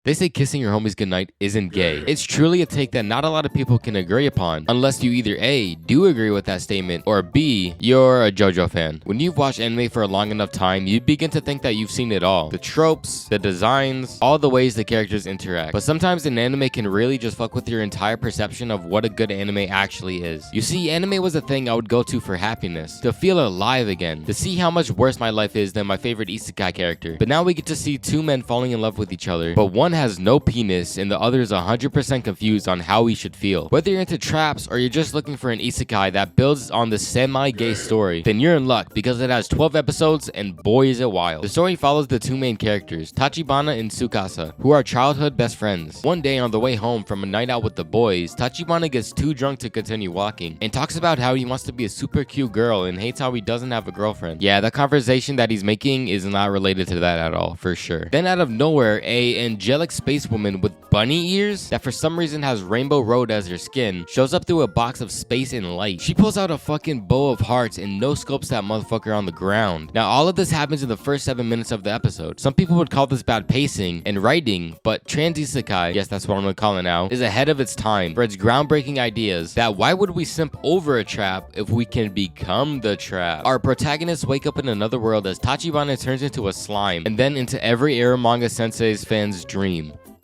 They say kissing your homies goodnight isn't gay. It's truly a take that not a lot of people can agree upon, unless you either A, do agree with that statement, or B, you're a JoJo fan. When you've watched anime for a long enough time, you begin to think that you've seen it all. The tropes, the designs, all the ways the characters interact. But sometimes an anime can really just fuck with your entire perception of what a good anime actually is. You see, anime was a thing I would go to for happiness, to feel alive again, to see how much worse my life is than my favorite isekai character. But now we get to see two men falling in love with each other, but one has no penis and the other is 100% confused on how he should feel. Whether you're into traps or you're just looking for an isekai that builds on the semi-gay story, then you're in luck because it has 12 episodes and boy is it wild. The story follows the two main characters, Tachibana and Tsukasa, who are childhood best friends. One day on the way home from a night out with the boys, Tachibana gets too drunk to continue walking and talks about how he wants to be a super cute girl and hates how he doesn't have a girlfriend. Yeah, the conversation that he's making is not related to that at all, for sure. Then out of nowhere, a angelic space woman with bunny ears that for some reason has rainbow road as her skin shows up through a box of space and light. She pulls out a fucking bow of hearts and no scopes that motherfucker on the ground. Now all of this happens in the first 7 minutes of the episode. Some people would call this bad pacing and writing, but trans isekai, yes that's what I'm gonna call it now, is ahead of its time for its groundbreaking ideas that why would we simp over a trap if we can become the trap? Our protagonists wake up in another world as Tachibana turns into a slime and then into every era manga sensei's fan's dream.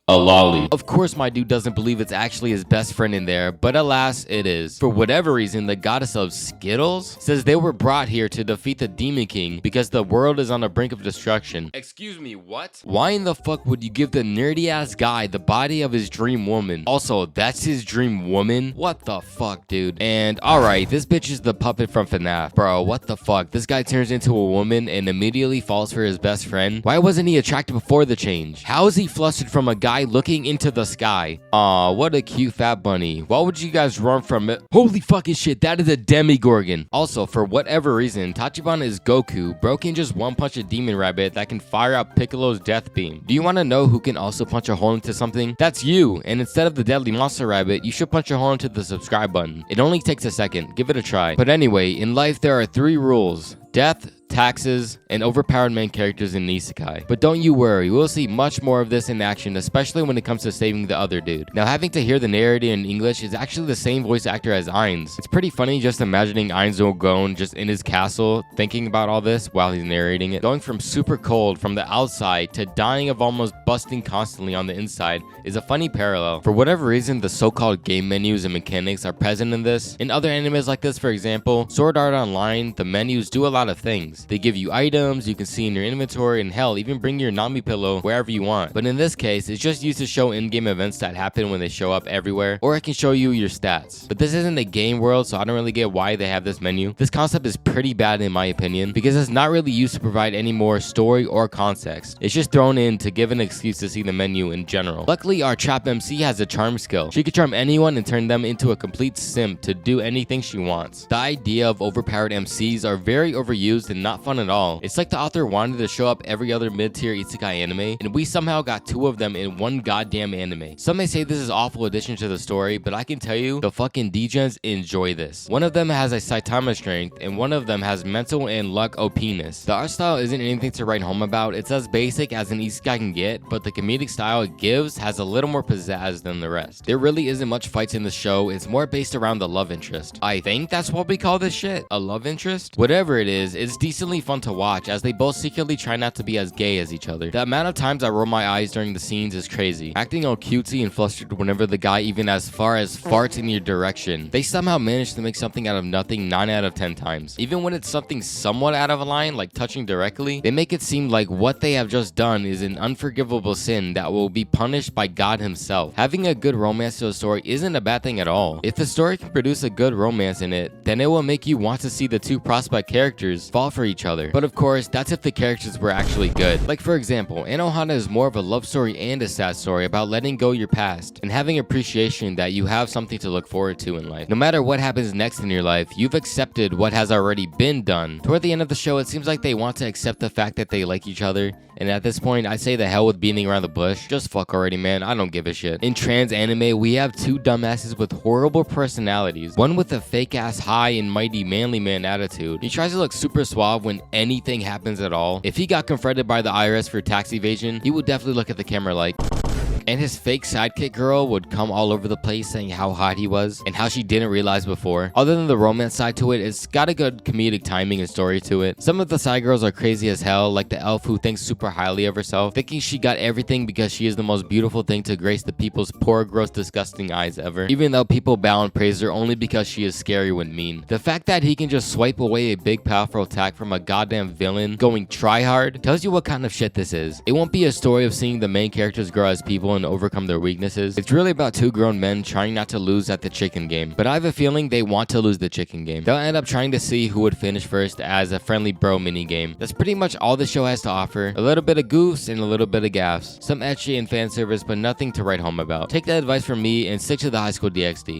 A lolly. Of course my dude doesn't believe it's actually his best friend in there, but alas it is. For whatever reason, the goddess of Skittles says they were brought here to defeat the Demon King because the world is on the brink of destruction. Excuse me, what? Why in the fuck would you give the nerdy ass guy the body of his dream woman? Also, that's his dream woman? What the fuck, dude? And alright, this bitch is the puppet from FNAF. Bro, what the fuck? This guy turns into a woman and immediately falls for his best friend? Why wasn't he attracted before the change? How is he flustered from a guy looking into the sky? Aw, what a cute fat bunny. Why would you guys run from it? Holy fucking shit, that is a demigorgon. Also, for whatever reason, Tachibana is Goku, bro can just one punch a demon rabbit that can fire out Piccolo's death beam. Do you want to know who can also punch a hole into something? That's you, and instead of the deadly monster rabbit, you should punch a hole into the subscribe button. It only takes a second, give it a try. But anyway, in life there are 3 rules: death, taxes, and overpowered main characters in isekai. But don't you worry, we'll see much more of this in action, especially when it comes to saving the other dude. Now, having to hear the narrator in English is actually the same voice actor as Ainz. It's pretty funny just imagining Ainz Ogon just in his castle thinking about all this while he's narrating it. Going from super cold from the outside to dying of almost busting constantly on the inside is a funny parallel. For whatever reason, the so-called game menus and mechanics are present in this. In other animes like this, for example, Sword Art Online, the menus do a lot of things. They give you items you can see in your inventory, and hell, even bring your Nami pillow wherever you want. But in this case, it's just used to show in-game events that happen when they show up everywhere, or it can show you your stats. But this isn't a game world, so I don't really get why they have this menu. This concept is pretty bad in my opinion, because it's not really used to provide any more story or context. It's just thrown in to give an excuse to see the menu in general. Luckily, our trap MC has a charm skill. She can charm anyone and turn them into a complete simp to do anything she wants. The idea of overpowered MCs are very overused and not fun at all. It's like the author wanted to show up every other mid-tier isekai anime, and we somehow got 2 of them in one goddamn anime. Some may say this is awful addition to the story, but I can tell you, the fucking degens enjoy this. One of them has a Saitama strength, and one of them has mental and luck OPness. The art style isn't anything to write home about. It's as basic as an isekai can get, but the comedic style it gives has a little more pizzazz than the rest. There really isn't much fights in the show. It's more based around the love interest. I think that's what we call this shit, a love interest? Whatever it is, it's decently fun to watch as they both secretly try not to be as gay as each other. The amount of times I roll my eyes during the scenes is crazy. Acting all cutesy and flustered whenever the guy even as far as farts in your direction. They somehow manage to make something out of nothing 9 out of 10 times. Even when it's something somewhat out of line, like touching directly, they make it seem like what they have just done is an unforgivable sin that will be punished by God himself. Having a good romance to a story isn't a bad thing at all. If the story can produce a good romance in it, then it will make you want to see the 2 prospect characters fall for each other. But of course, that's if the characters were actually good. Like for example, Anohana is more of a love story and a sad story about letting go your past and having appreciation that you have something to look forward to in life. No matter what happens next in your life, you've accepted what has already been done. Toward the end of the show, it seems like they want to accept the fact that they like each other, and at this point, I say the hell with beating around the bush. Just fuck already, man. I don't give a shit. In trans anime, we have 2 dumbasses with horrible personalities. One with a fake ass high and mighty manly man attitude. He tries to look super suave when anything happens at all. If he got confronted by the IRS for tax evasion, he would definitely look at the camera like, And his fake sidekick girl would come all over the place saying how hot he was and how she didn't realize before. Other than the romance side to it, it's got a good comedic timing and story to it. Some of the side girls are crazy as hell, like the elf who thinks super highly of herself, thinking she got everything because she is the most beautiful thing to grace the people's poor, gross, disgusting eyes ever, even though people bow and praise her only because she is scary when mean. The fact that he can just swipe away a big powerful attack from a goddamn villain going try hard tells you what kind of shit this is. It won't be a story of seeing the main characters grow as people and overcome their weaknesses. It's really about two grown men trying not to lose at the chicken game, but I have a feeling they want to lose the chicken game. They'll end up trying to see who would finish first as a friendly bro mini game. That's pretty much all the show has to offer. A little bit of goofs and a little bit of gaffs. Some etchy and fan service, but nothing to write home about. Take that advice from me and stick to the high school DxD.